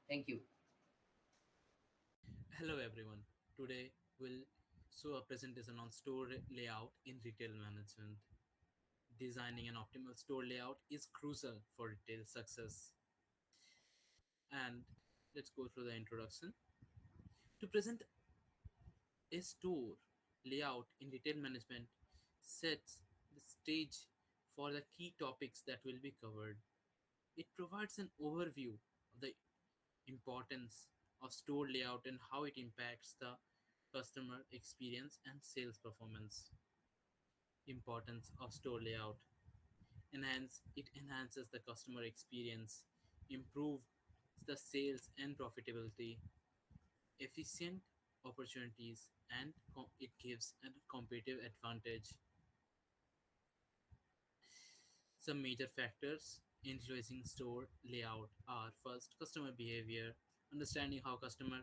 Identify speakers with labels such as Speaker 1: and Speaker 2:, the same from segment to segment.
Speaker 1: Thank you.
Speaker 2: Hello everyone. Today we'll show a presentation on store layout in retail management. Designing an optimal store layout is crucial for retail success. And let's go through the introduction. To present a store layout in retail management sets the stage for the key topics that will be covered. It provides an overview of the importance of store layout and how it impacts the customer experience and sales performance. Importance of store layout. It enhances the customer experience, improves the sales and profitability, efficient opportunities, and it gives a competitive advantage. Some major factors influencing store layout are: first, customer behavior. Understanding how customer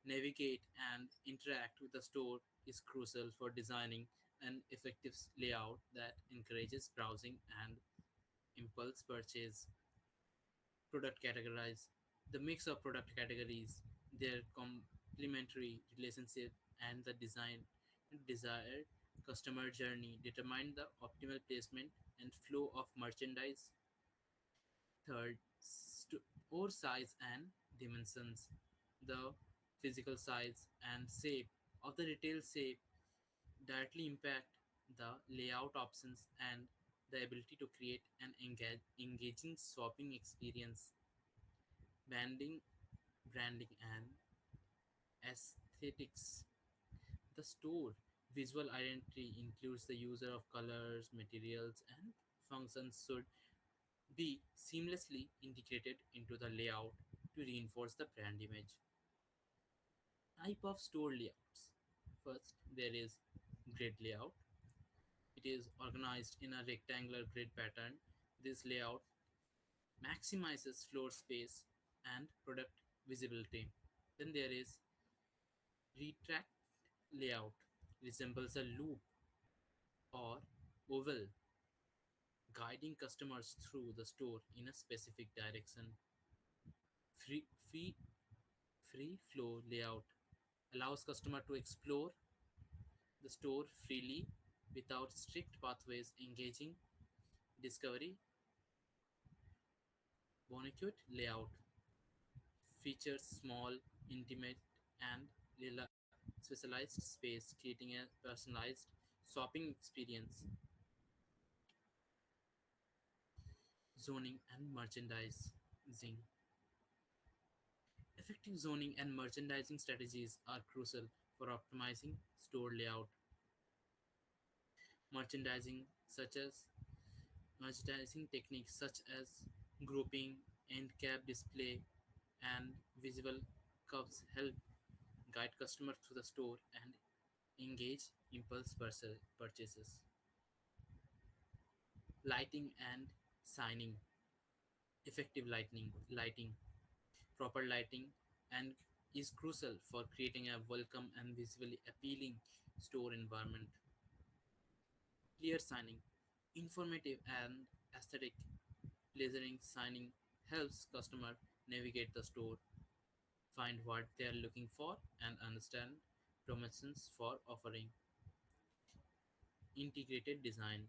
Speaker 2: navigate and interact with the store is crucial for designing an effective layout that encourages browsing and impulse purchase. Product categorize. The mix of product categories, their complementary relationship, and the desired customer journey determine the optimal placement and flow of merchandise. Third, store size and dimensions. The physical size and shape of the retail shape directly impact the layout options and the ability to create an engaging shopping experience. Branding, branding and aesthetics. The store visual identity includes the user of colors, materials, and functions should be seamlessly integrated into the layout to reinforce the brand image. Type of store layouts. First, there is grid layout. It is organized in a rectangular grid pattern. This layout maximizes floor space and product visibility. Then there is retract layout, resembles a loop or oval, guiding customers through the store in a specific direction. Free, free, free flow layout allows customer to explore the store freely without strict pathways, engaging discovery. Bonacute layout features small, intimate, and specialized space, creating a personalized shopping experience. Zoning and merchandising. Effective zoning and merchandising strategies are crucial for optimizing store layout. Merchandising such as Merchandising techniques such as grouping, end cap display, and visible curves help guide customers through the store and engage impulse purchases. Lighting and signing. Effective lighting, proper lighting, and is crucial for creating a welcome and visually appealing store environment. Clear signing, informative and aesthetic, pleasing signing helps customer navigate the store, find what they are looking for, and understand promotions for offering. Integrated design.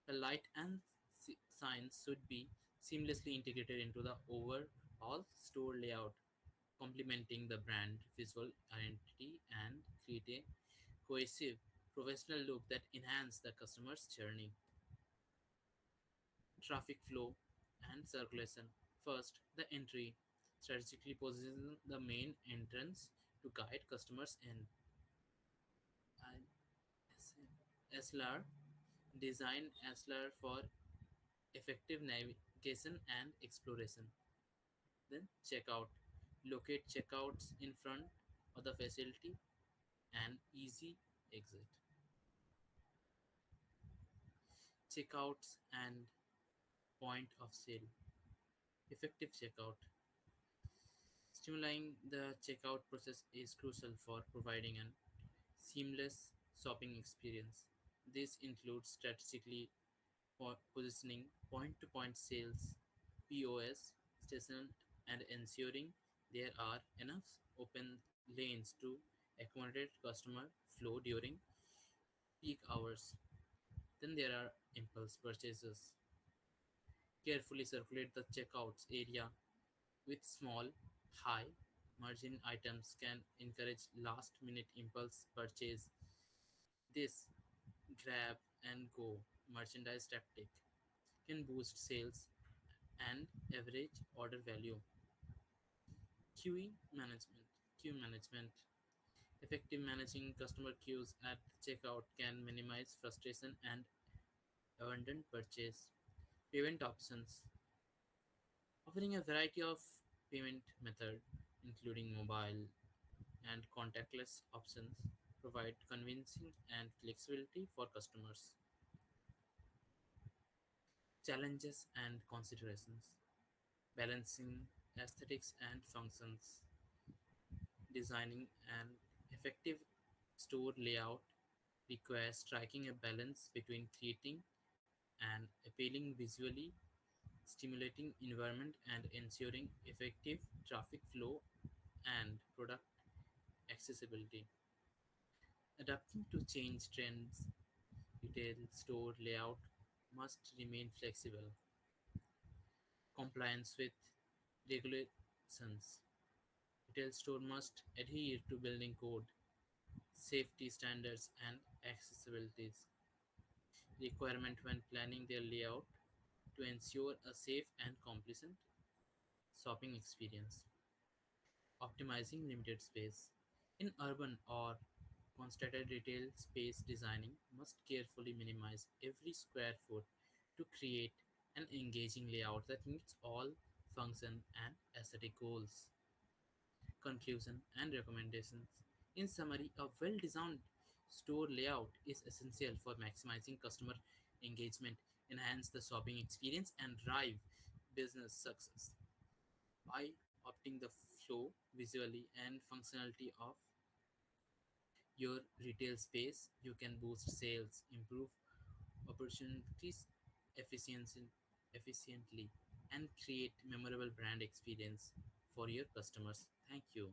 Speaker 2: The light and signs should be seamlessly integrated into the overall store layout, complementing the brand visual identity and create a cohesive, professional look that enhance the customer's journey. Traffic flow and circulation. First, the entry. Strategically position the main entrance to guide customers in. And SLR. Design SLR for effective navigation and exploration. Then checkout. Locate checkouts in front of the facility and easy exit. Checkouts and point of sale. Effective checkout. Streamlining the checkout process is crucial for providing an seamless shopping experience. This includes strategically positioning point to point sales, POS, station, and ensuring There are enough open lanes to accommodate customer flow during peak hours. Then there are impulse purchases. Carefully circulate the checkouts area with small, high margin items can encourage last minute impulse purchase. This grab and go merchandise tactic can boost sales and average order value. Queue management. Queue management. Effective managing customer queues at checkout can minimize frustration and abandoned purchase. Payment options. Offering a variety of payment method, including mobile and contactless options, provide convincing and flexibility for customers. Challenges and considerations. Balancing aesthetics and functions. Designing an effective store layout requires striking a balance between creating an appealing visually stimulating environment and ensuring effective traffic flow and product accessibility. Adapting to change trends, retail store layout must remain flexible. Compliance with regulations. Retail store must adhere to building code, safety standards, and accessibilities requirement when planning their layout to ensure a safe and complacent shopping experience. Optimizing limited space. In urban or concentrated retail space designing must carefully minimize every square foot to create an engaging layout that meets all function and aesthetic goals. Conclusion and recommendations. In summary, a well designed store layout is essential for maximizing customer engagement, enhance the shopping experience, and drive business success. By opting the flow, visually, and functionality of your retail space, you can boost sales, improve opportunities efficiency, efficiently, and create memorable brand experience for your customers. Thank you.